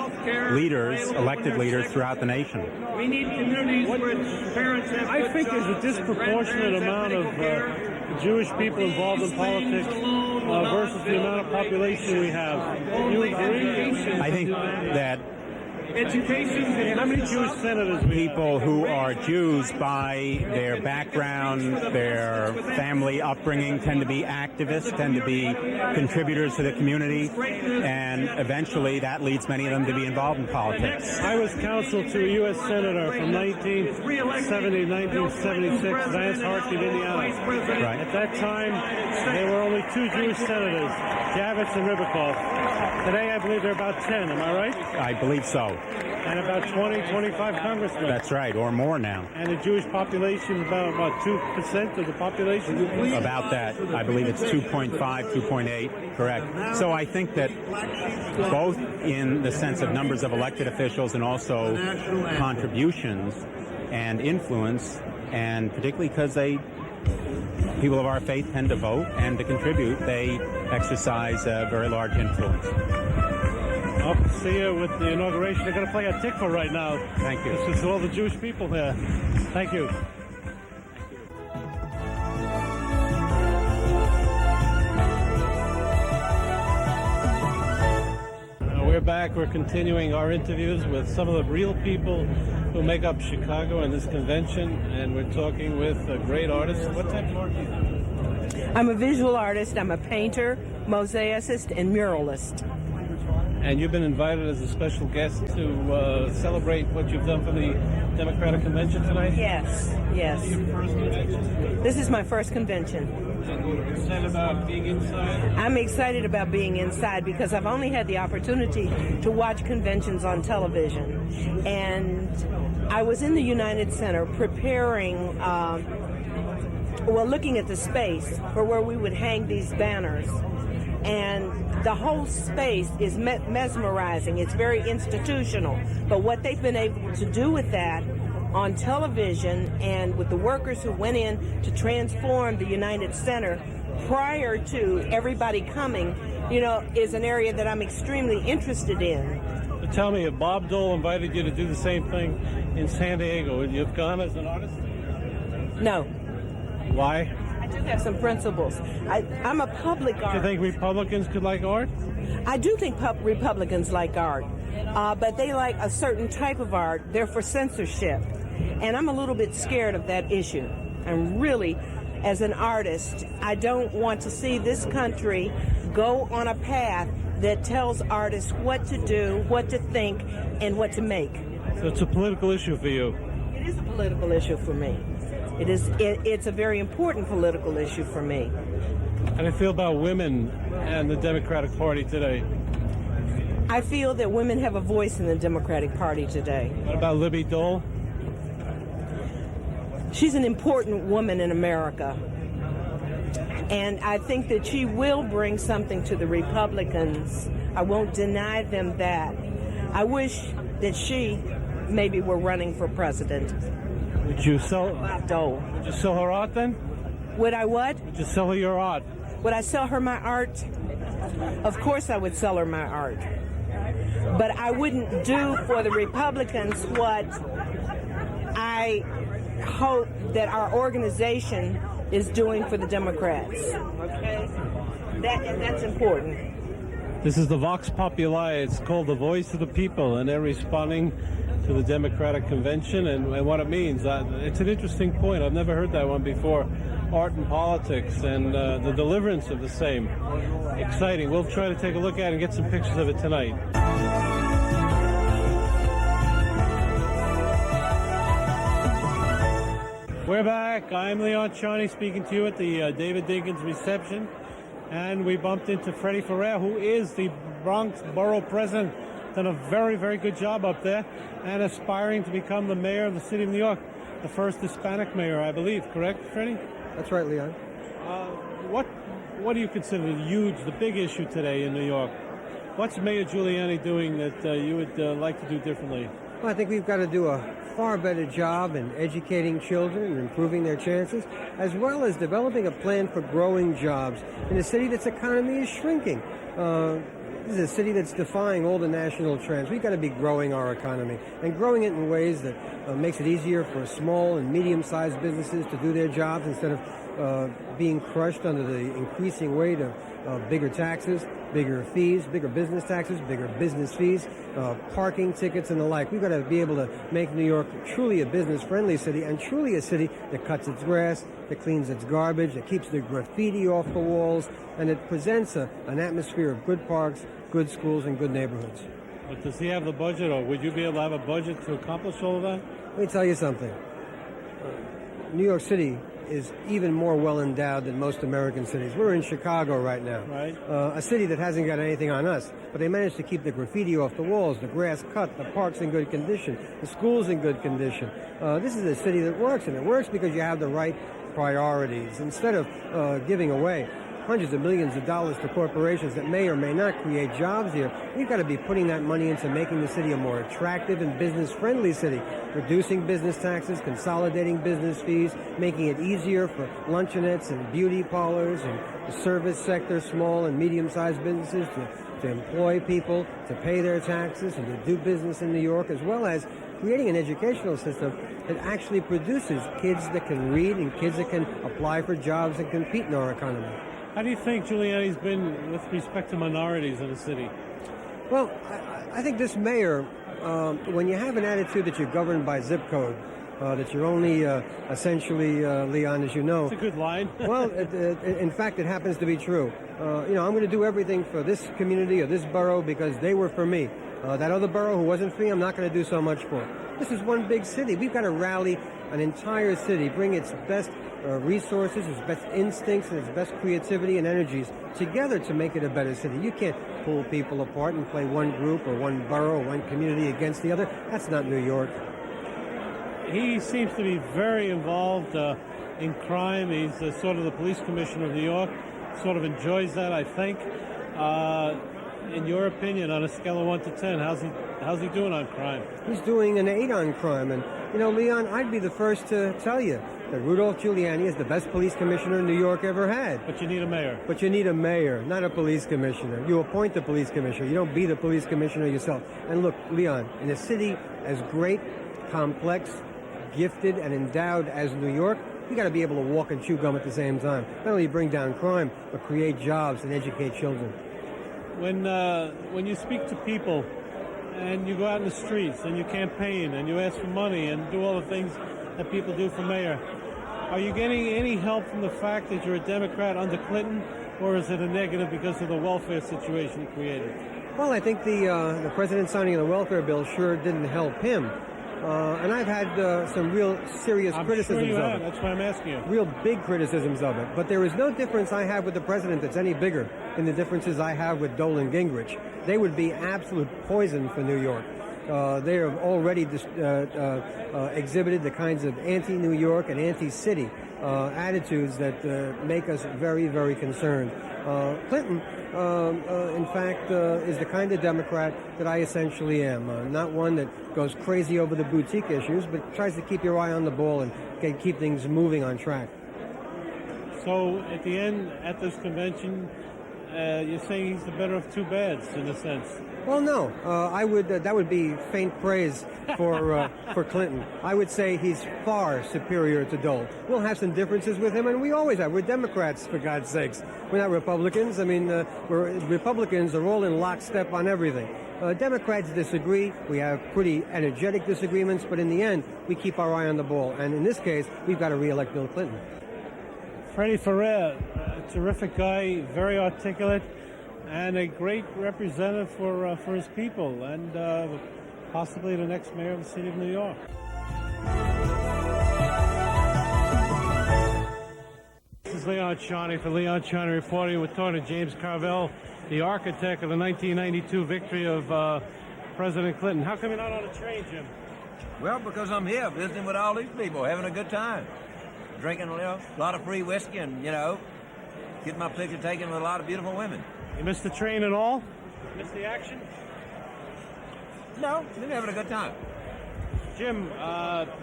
Speaker 18: leaders, elected leaders throughout the nation.
Speaker 3: We need communities where parents have. I think there's a disproportionate amount of Jewish people involved in politics versus the amount of population we have. Do you agree?
Speaker 18: I think that
Speaker 3: education. How many Jewish senators?
Speaker 18: People who are Jews by their background, their family upbringing, tend to be activists, tend to be contributors to the community, and eventually that leads many of them to be involved in politics.
Speaker 3: I was counsel to a U.S. senator from 1970 to 1976, Vance Hartford, Indiana.
Speaker 18: Right.
Speaker 3: At that time, there were only two Jewish senators, Javits and Ribicoff. Today, I believe there are about 10. Am I right?
Speaker 18: I believe so.
Speaker 3: And about 20, 25 congressmen.
Speaker 18: That's right, or more now.
Speaker 3: And the Jewish population is about 2% of the population?
Speaker 18: About that. I believe it's 2.5, 2.8, correct. So I think that both in the sense of numbers of elected officials and also contributions and influence, and particularly because people of our faith tend to vote and to contribute, they exercise a very large influence.
Speaker 3: Hope to see you with the inauguration. They're going to play a tikva right now.
Speaker 18: Thank you.
Speaker 3: This is all the Jewish people here. Thank you. We're back. We're continuing our interviews with some of the real people who make up Chicago and this convention, and we're talking with a great artist. What type of art do you do?
Speaker 19: I'm a visual artist. I'm a painter, mosaicist, and muralist.
Speaker 3: And you've been invited as a special guest to celebrate what you've done for the Democratic Convention tonight?
Speaker 19: Yes, yes.
Speaker 3: This is your first convention?
Speaker 19: This is my first convention.
Speaker 3: And you're excited about being inside?
Speaker 19: I'm excited about being inside because I've only had the opportunity to watch conventions on television. And I was in the United Center preparing, looking at the space for where we would hang these banners. And the whole space is mesmerizing. It's very institutional. But what they've been able to do with that on television and with the workers who went in to transform the United Center prior to everybody coming, is an area that I'm extremely interested in.
Speaker 3: But tell me, if Bob Dole invited you to do the same thing in San Diego, would you have gone as an artist?
Speaker 19: No.
Speaker 3: Why?
Speaker 19: I do have some principles. I'm a public artist.
Speaker 3: Do you think Republicans could like art?
Speaker 19: I do think Republicans like art, but they like a certain type of art. They're for censorship. And I'm a little bit scared of that issue. I'm really, as an artist, I don't want to see this country go on a path that tells artists what to do, what to think, and what to make.
Speaker 3: So it's a political issue for you.
Speaker 19: It is a political issue for me. It's a very important political issue for me.
Speaker 3: How do you feel about women and the Democratic Party today?
Speaker 19: I feel that women have a voice in the Democratic Party today.
Speaker 3: What about Libby Dole?
Speaker 19: She's an important woman in America. And I think that she will bring something to the Republicans. I won't deny them that. I wish that she maybe were running for president.
Speaker 3: Would you sell
Speaker 19: Dole?
Speaker 3: Would you sell her art then?
Speaker 19: Would I what?
Speaker 3: Would you sell her your art?
Speaker 19: Would I sell her my art? Of course I would sell her my art. But I wouldn't do for the Republicans what I hope that our organization is doing for the Democrats. Okay? That's important.
Speaker 3: This is the Vox Populi. It's called the Voice of the People, and they're responding to the Democratic Convention and what it means. It's an interesting point. I've never heard that one before. Art and politics and the deliverance of the same. Exciting. We'll try to take a look at it and get some pictures of it tonight. We're back. I'm Leon Charney speaking to you at the David Dinkins reception. And we bumped into Freddie Ferrer, who is the Bronx Borough President. Done a very, very good job up there and aspiring to become the mayor of the city of New York. The first Hispanic mayor, I believe. Correct, Freddie?
Speaker 20: That's right, Leon.
Speaker 3: What do you consider the big issue today in New York? What's Mayor Giuliani doing that you would like to do differently?
Speaker 20: Well, I think we've got to do a far better job in educating children and improving their chances, as well as developing a plan for growing jobs in a city that's economy is shrinking. This is a city that's defying all the national trends. We've got to be growing our economy and growing it in ways that makes it easier for small and medium-sized businesses to do their jobs instead of being crushed under the increasing weight of bigger taxes, bigger fees, bigger business taxes, bigger business fees, parking tickets and the like. We've got to be able to make New York truly a business-friendly city and truly a city that cuts its grass, that cleans its garbage, that keeps the graffiti off the walls, and it presents an atmosphere of good parks, good schools, and good neighborhoods.
Speaker 3: But does he have the budget, or would you be able to have a budget to accomplish all of that?
Speaker 20: Let me tell you something. New York City is even more well-endowed than most American cities. We're in Chicago right now,
Speaker 3: right?
Speaker 20: A city that hasn't got anything on us, but they managed to keep the graffiti off the walls, the grass cut, the parks in good condition, the schools in good condition. This is a city that works, and it works because you have the right priorities. Instead of giving away hundreds of millions of dollars to corporations that may or may not create jobs here, we've got to be putting that money into making the city a more attractive and business-friendly city, reducing business taxes, consolidating business fees, making it easier for luncheonettes and beauty parlors and the service sector, small and medium-sized businesses to employ people, to pay their taxes and to do business in New York, as well as creating an educational system that actually produces kids that can read and kids that can apply for jobs and compete in our economy.
Speaker 3: How do you think Giuliani's been with respect to minorities in the city?
Speaker 20: Well, I think this mayor, when you have an attitude that you're governed by zip code, that you're only essentially, Leon, as you know.
Speaker 3: It's a good line.
Speaker 20: Well, in fact, it happens to be true. I'm going to do everything for this community or this borough because they were for me. That other borough who wasn't for me, I'm not going to do so much for. This is one big city. We've got to rally an entire city, bring its best resources, its best instincts, and its best creativity and energies together to make it a better city. You can't pull people apart and play one group or one borough or one community against the other. That's not New York.
Speaker 3: He seems to be very involved in crime. He's sort of the police commissioner of New York. Sort of enjoys that, I think. In your opinion, on a scale of 1 to 10, how's he doing on crime?
Speaker 20: He's doing an 8 on crime. And, Leon, I'd be the first to tell you that Rudolph Giuliani is the best police commissioner New York ever had.
Speaker 3: But you need a mayor.
Speaker 20: But you need a mayor, not a police commissioner. You appoint the police commissioner. You don't be the police commissioner yourself. And look, Leon, in a city as great, complex, gifted, and endowed as New York, you got to be able to walk and chew gum at the same time. Not only bring down crime, but create jobs and educate children.
Speaker 3: When you speak to people and you go out in the streets and you campaign and you ask for money and do all the things that people do for mayor, are you getting any help from the fact that you're a Democrat under Clinton or is it a negative because of the welfare situation he created?
Speaker 20: Well, I think the president signing of the welfare bill sure didn't help him. And I've had some real serious criticisms
Speaker 3: sure you
Speaker 20: of
Speaker 3: have.
Speaker 20: it.
Speaker 3: That's why I'm asking you.
Speaker 20: Real big criticisms of it. But there is no difference I have with the president that's any bigger than the differences I have with Dole and Gingrich. They would be absolute poison for New York. They have already exhibited the kinds of anti-New York and anti-city attitudes that make us very, very concerned. Clinton, in fact, is the kind of Democrat that I essentially am. Not one that goes crazy over the boutique issues, but tries to keep your eye on the ball and keep things moving on track.
Speaker 3: So at the end, at this convention, you're saying he's the better of two bads, in a sense.
Speaker 20: Well, no, I would. That would be faint praise for Clinton. I would say he's far superior to Dole. We'll have some differences with him, and we always have. We're Democrats, for God's sakes. We're not Republicans. I mean, Republicans are all in lockstep on everything. Democrats disagree. We have pretty energetic disagreements, but in the end, we keep our eye on the ball. And in this case, we've got to re-elect Bill Clinton.
Speaker 3: Freddie Ferrer, a terrific guy, very articulate, and a great representative for his people, and possibly the next mayor of the city of New York. This is Leon Charney for Leon Charney Reporting. We're talking to James Carville, the architect of the 1992 victory of President Clinton. How come you're not on a train, Jim?
Speaker 21: Well, because I'm here visiting with all these people, having a good time. Drinking a lot of free whiskey and, getting my picture taken with a lot of beautiful women.
Speaker 3: You missed the train at all? Missed the action?
Speaker 21: No, been having a good time.
Speaker 3: Jim,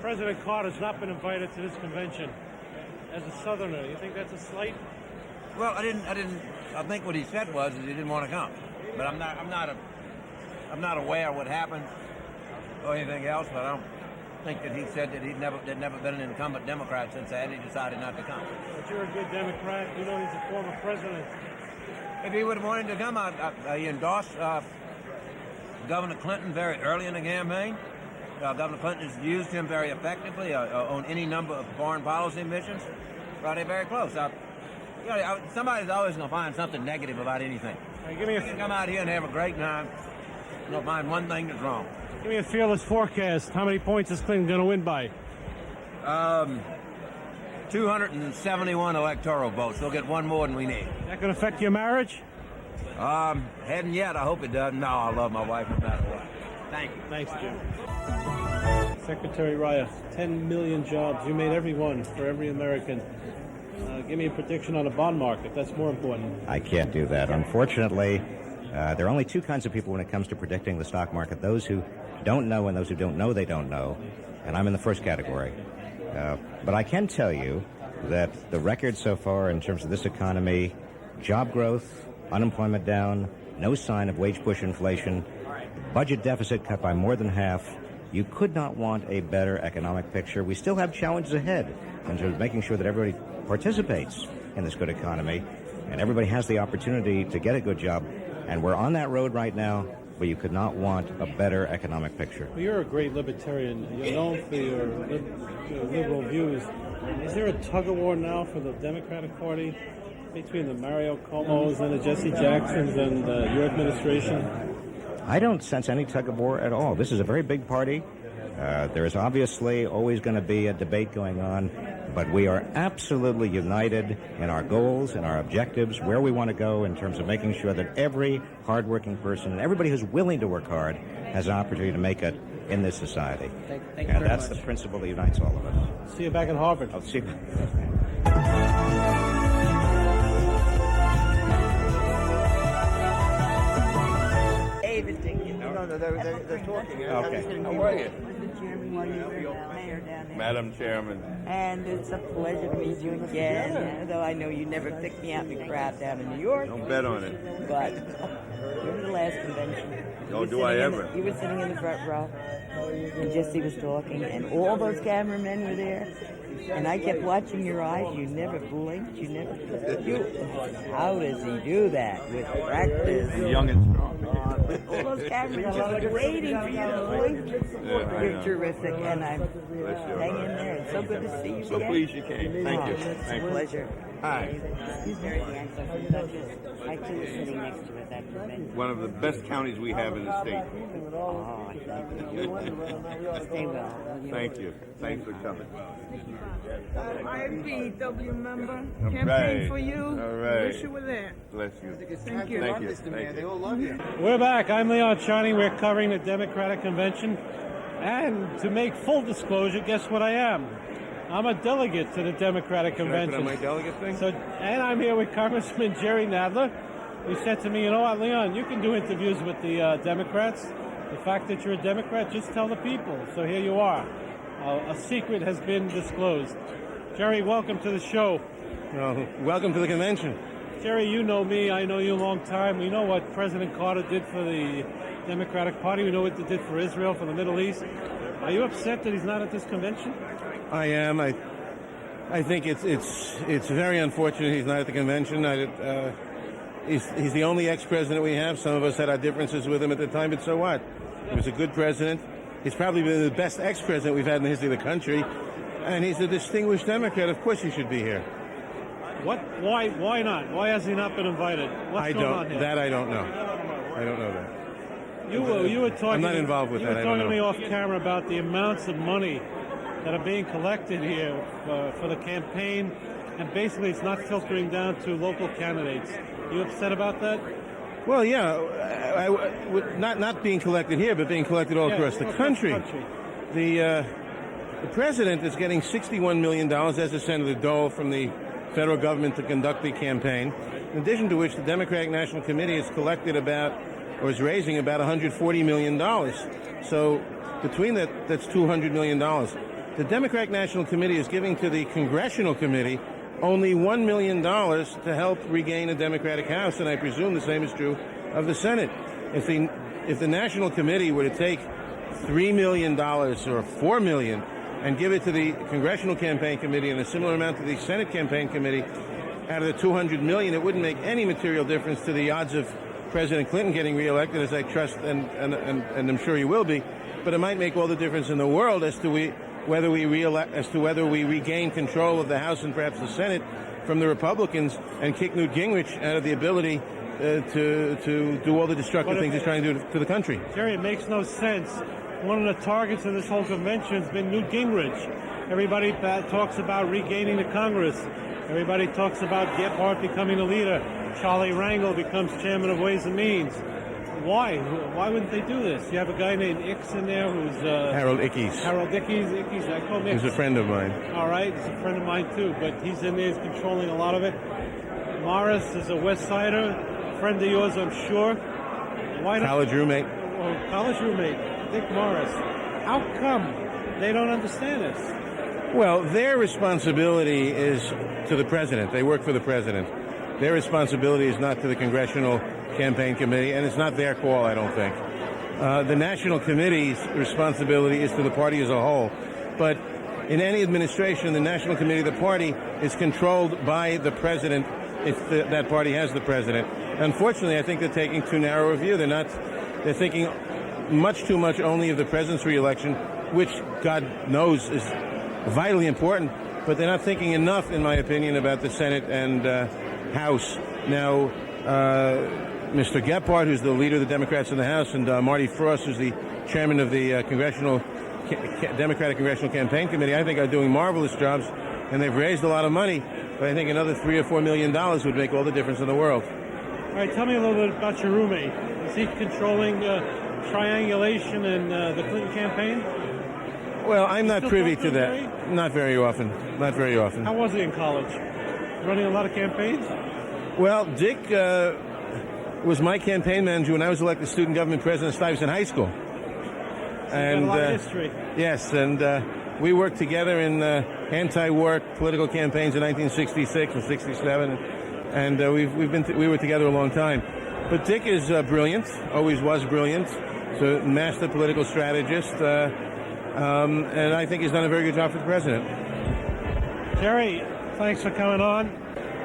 Speaker 3: President Carter's not been invited to this convention as a Southerner. You think that's a slight?
Speaker 21: Well, I think what he said was he didn't want to come. But I'm not aware of what happened or anything else, but I don't think that he said that there'd never been an incumbent Democrat since that, and he decided not to come.
Speaker 3: But you're a good Democrat. You know he's a former president.
Speaker 21: If he would have wanted to come, he endorsed Governor Clinton very early in the campaign. Governor Clinton has used him very effectively on any number of foreign policy missions. Well, they're very close. Somebody's always going to find something negative about anything.
Speaker 3: Hey, give me
Speaker 21: you come out here and have a great time, you'll find one thing that's wrong.
Speaker 3: Give me a fearless forecast. How many points is Clinton going to win by?
Speaker 21: 271 electoral votes. We'll get one more than we need.
Speaker 3: Is that going to affect your marriage?
Speaker 21: Hadn't yet. I hope it does. No, I love my wife no matter what. Thank you.
Speaker 3: Thanks, Jim. Secretary Raya, 10 million jobs. You made every one for every American. Give me a prediction on the bond market. That's more important.
Speaker 22: I can't do that. Unfortunately, there are only two kinds of people when it comes to predicting the stock market. Those who don't know and those who don't know they don't know. And I'm in the first category. But I can tell you that the record so far in terms of this economy, job growth, unemployment down, no sign of wage push inflation, budget deficit cut by more than half. You could not want a better economic picture. We still have challenges ahead in terms of making sure that everybody participates in this good economy and everybody has the opportunity to get a good job. And we're on that road right now, but you could not want a better economic picture.
Speaker 3: Well, you're a great libertarian. You're known for your liberal views. Is there a tug-of-war now for the Democratic Party between the Mario Cuomos and the Jesse Jacksons and your administration?
Speaker 22: I don't sense any tug-of-war at all. This is a very big party. There is obviously always going to be a debate going on, but we are absolutely united in our goals and our objectives, where we want to go in terms of making sure that every hardworking person and everybody who's willing to work hard has an opportunity to make it in this society.
Speaker 3: Thank you
Speaker 22: and
Speaker 3: very
Speaker 22: that's
Speaker 3: much.
Speaker 22: The principle that unites all of us.
Speaker 3: See you back at Harvard.
Speaker 22: I'll see you.
Speaker 5: No, they're talking.
Speaker 22: Okay.
Speaker 5: How are you?
Speaker 23: Mr. Chairman, while you were mayor down there.
Speaker 21: Madam Chairman.
Speaker 23: And it's a pleasure to meet you again, though I know you never picked me out in the crowd down in New York.
Speaker 21: Don't bet on it.
Speaker 23: But remember the last convention?
Speaker 21: Oh, do I ever?
Speaker 23: You were sitting in the front row, and Jesse was talking, and all those cameramen were there. And I kept watching your eyes. You never blinked. You never. How does he do that? With practice.
Speaker 21: Young and strong.
Speaker 23: All those cameras just waiting for you to blink. You're terrific, and I'm hanging there. It's so good to see you again.
Speaker 21: So pleased you came. Thank you.
Speaker 23: It's a pleasure.
Speaker 9: Hi.
Speaker 23: He's very thankful for Duchess. I too was sitting next to her at that convention.
Speaker 9: One of the best counties we have in the state.
Speaker 23: Oh, stay well.
Speaker 9: Thank you. Thanks for coming.
Speaker 4: IFPW member.
Speaker 9: All
Speaker 4: Campaign
Speaker 9: right.
Speaker 4: for you.
Speaker 9: All right.
Speaker 4: Wish you were there.
Speaker 9: Bless you.
Speaker 4: Thank you.
Speaker 9: Thank you. Thank
Speaker 4: They
Speaker 9: you.
Speaker 4: all love you.
Speaker 3: We're back. I'm Leon Charney. We're covering the Democratic Convention. And to make full disclosure, guess what I am? I'm a delegate to the Democratic
Speaker 9: Should I put
Speaker 3: Convention.
Speaker 9: on my delegate thing?
Speaker 3: So, and I'm here with Congressman Jerry Nadler. He said to me, you know what, Leon, you can do interviews with the Democrats. The fact that you're a Democrat, just tell the people. So here you are. A secret has been disclosed. Jerry, welcome to the show.
Speaker 6: Well, welcome to the convention.
Speaker 3: Jerry, you know me. I know you a long time. We know what President Carter did for the Democratic Party. We know what they did for Israel, for the Middle East. Are you upset that he's not at this convention?
Speaker 6: I am. I think it's very unfortunate he's not at the convention. He's the only ex-president we have. Some of us had our differences with him at the time, but so what? He was a good president. He's probably been the best ex-president we've had in the history of the country, and he's a distinguished Democrat. Of course, he should be here.
Speaker 3: What? Why not? Why has he not been invited? What's going on here?
Speaker 6: I don't know. I don't know that.
Speaker 3: You were talking.
Speaker 6: I'm not involved with that.
Speaker 3: You were talking to me off camera about the amounts of money that are being collected here for the campaign, and basically it's not filtering down to local candidates. You upset about that?
Speaker 6: Well, yeah, not being collected here, but being collected all across the country. The president is getting $61 million as a Senator Dole from the federal government to conduct the campaign. In addition to which, the Democratic National Committee has collected is raising about $140 million. So between that's $200 million. The Democratic National Committee is giving to the Congressional Committee only $1 million to help regain a Democratic House, and I presume the same is true of the Senate. If the National Committee were to take $3 million or $4 million and give it to the Congressional Campaign Committee and a similar amount to the Senate Campaign Committee, out of the $200 million, it wouldn't make any material difference to the odds of President Clinton getting reelected, as I trust and I'm sure he will be. But it might make all the difference in the world as to whether we regain control of the House and perhaps the Senate from the Republicans and kick Newt Gingrich out of the ability to do all the destructive things he's trying to do to the country.
Speaker 3: Jerry, it makes no sense. One of the targets of this whole convention has been Newt Gingrich. Everybody talks about regaining the Congress. Everybody talks about Gephardt becoming the leader. Charlie Rangel becomes chairman of Ways and Means. Why? Why wouldn't they do this? You have a guy named Ickes in there who's...
Speaker 6: Harold Ickes.
Speaker 3: Harold Ickes. I call him Ickes.
Speaker 6: He's a friend of mine.
Speaker 3: All right. He's a friend of mine, too. But he's in there. He's controlling a lot of it. Morris is a West Sider. Friend of yours, I'm sure.
Speaker 6: College roommate.
Speaker 3: Well, college roommate. Dick Morris. How come they don't understand this?
Speaker 6: Well, their responsibility is to the president. They work for the president. Their responsibility is not to the Congressional Campaign Committee, and it's not their call, I don't think. The National Committee's responsibility is to the party as a whole. But in any administration, the National Committee of the party is controlled by the president if that party has the president. Unfortunately, I think they're taking too narrow a view. They're thinking much too much only of the president's reelection, which God knows is vitally important, but they're not thinking enough, in my opinion, about the Senate and House. Now, Mr. Gephardt, who's the leader of the Democrats in the House, and Marty Frost, who's the chairman of the Democratic Congressional Campaign Committee, I think are doing marvelous jobs, and they've raised a lot of money, but I think another $3 or $4 million would make all the difference in the world.
Speaker 3: All right, tell me a little bit about your roommate. Is he controlling triangulation and the Clinton campaign?
Speaker 6: Well, I'm not privy to that. Not very often. Not very often.
Speaker 3: How was he in college? Running a lot of campaigns?
Speaker 6: Well, Dick was my campaign manager when I was elected student government president of Stuyvesant High School.
Speaker 3: And a lot of history.
Speaker 6: Yes, and we worked together in anti-war political campaigns in 1966 and 67, and we were together a long time. But Dick is brilliant, always was brilliant. He's a master political strategist, and I think he's done a very good job for the president.
Speaker 3: Jerry, thanks for coming on.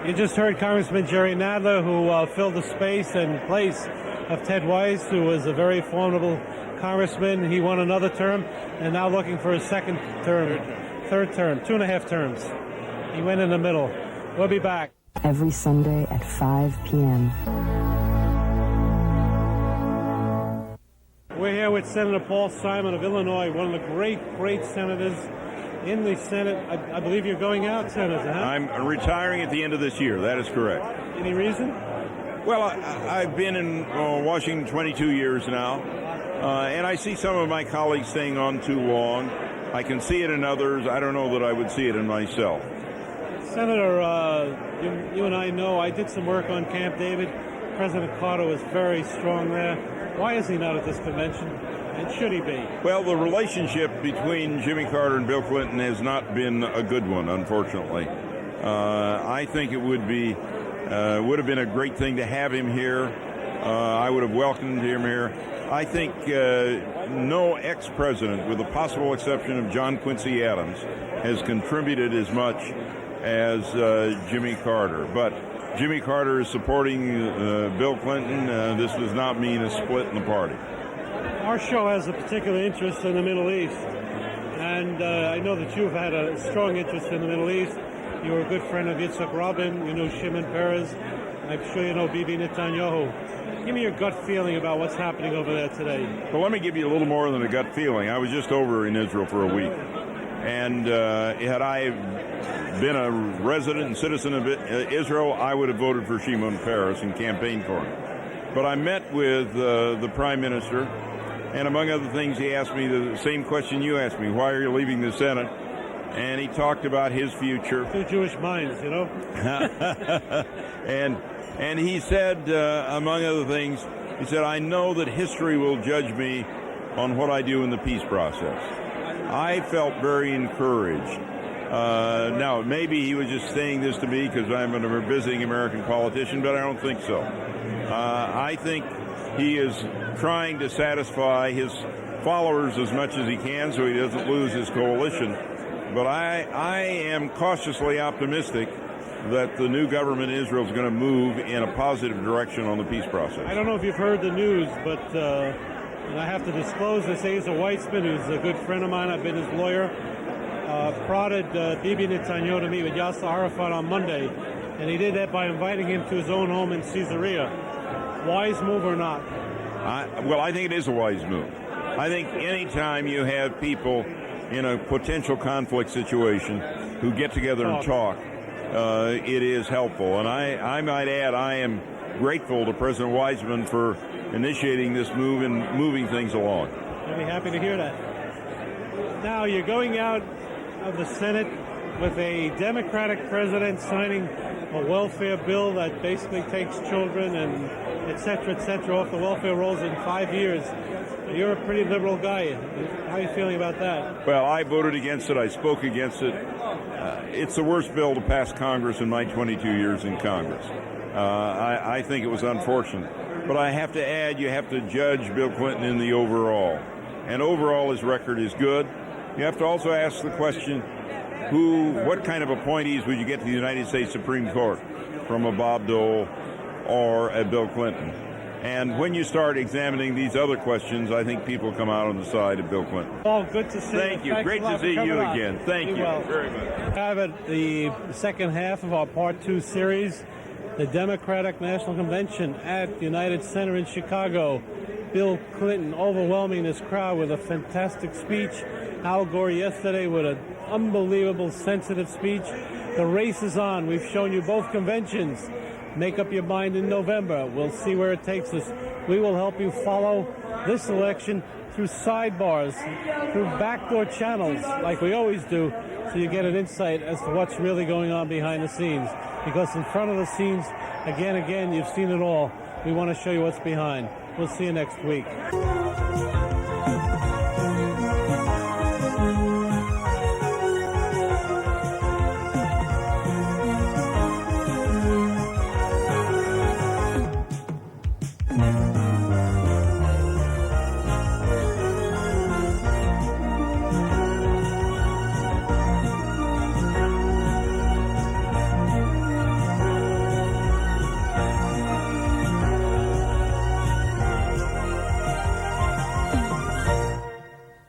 Speaker 3: You just heard Congressman Jerry Nadler, who filled the space and place of Ted Weiss, who was a very formidable congressman. He won another term and now looking for his third term, 2.5 terms. He went in the middle. We'll be back.
Speaker 12: Every Sunday at 5 p.m.
Speaker 3: We're here with Senator Paul Simon of Illinois, one of the great senators in the Senate. I believe you're going out, Senator, huh?
Speaker 4: I'm retiring at the end of this year. That is correct.
Speaker 3: Any reason?
Speaker 4: Well, I've been in Washington 22 years now, and I see some of my colleagues staying on too long. I can see it in others. I don't know that I would see it in myself.
Speaker 3: Senator, you and I know I did some work on Camp David. President Carter was very strong there. Why is he not at this convention? And should he be?
Speaker 4: Well, the relationship between Jimmy Carter and Bill Clinton has not been a good one, unfortunately. I think it would have been a great thing to have him here. I would have welcomed him here. I think no ex-president, with the possible exception of John Quincy Adams, has contributed as much as Jimmy Carter. But Jimmy Carter is supporting Bill Clinton. This does not mean a split in the party.
Speaker 3: Our show has a particular interest in the Middle East, and I know that you've had a strong interest in the Middle East. You were a good friend of Yitzhak Rabin. You know Shimon Peres. I'm sure you know Bibi Netanyahu. Give me your gut feeling about what's happening over there today.
Speaker 4: Well, let me give you a little more than a gut feeling. I was just over in Israel for a week, and had I been a resident and citizen of Israel, I would have voted for Shimon Peres and campaigned for him. But I met with the Prime Minister, and among other things, he asked me the same question you asked me: why are you leaving the Senate? And he talked about his future.
Speaker 3: Two Jewish minds, you know.
Speaker 4: and he said, among other things, he said, I know that history will judge me on what I do in the peace process. I felt very encouraged. Now, maybe he was just saying this to me because I'm a visiting American politician, but I don't think so. I think he is trying to satisfy his followers as much as he can so he doesn't lose his coalition. But I am cautiously optimistic that the new government in Israel is going to move in a positive direction on the peace process.
Speaker 3: I don't know if you've heard the news, but and I have to disclose this. Asa Weitzman, who's a good friend of mine, I've been his lawyer, prodded Bibi Netanyahu to meet with Yasser Arafat on Monday, and he did that by inviting him to his own home in Caesarea. Wise move or not?
Speaker 4: Well, I think it is a wise move. I think any time you have people in a potential conflict situation who get together and talk, it is helpful. And I might add, I am grateful to President Weizmann for initiating this move and moving things along.
Speaker 3: I'll be happy to hear that. Now, you're going out of the Senate with a Democratic president signing a welfare bill that basically takes children and et cetera, off the welfare rolls in 5 years. You're a pretty liberal guy. How are you feeling about that?
Speaker 4: Well, I voted against it. I spoke against it. It's the worst bill to pass Congress in my 22 years in Congress. I think it was unfortunate. But I have to add, you have to judge Bill Clinton in the overall. And overall, his record is good. You have to also ask the question, what kind of appointees would you get to the United States Supreme Court from a Bob Dole or a Bill Clinton? And when you start examining these other questions, I think people come out on the side of Bill Clinton.
Speaker 3: Paul, good to see you.
Speaker 4: Thank you. Great to see you again. Thank you very much.
Speaker 3: We have it, the second half of our Part 2 series, the Democratic National Convention at United Center in Chicago. Bill Clinton overwhelming this crowd with a fantastic speech. Al Gore yesterday with an unbelievable, sensitive speech. The race is on. We've shown you both conventions. Make up your mind in November. We'll see where it takes us. We will help you follow this election through sidebars, through backdoor channels, like we always do, so you get an insight as to what's really going on behind the scenes. Because in front of the scenes, again, you've seen it all. We want to show you what's behind. We'll see you next week.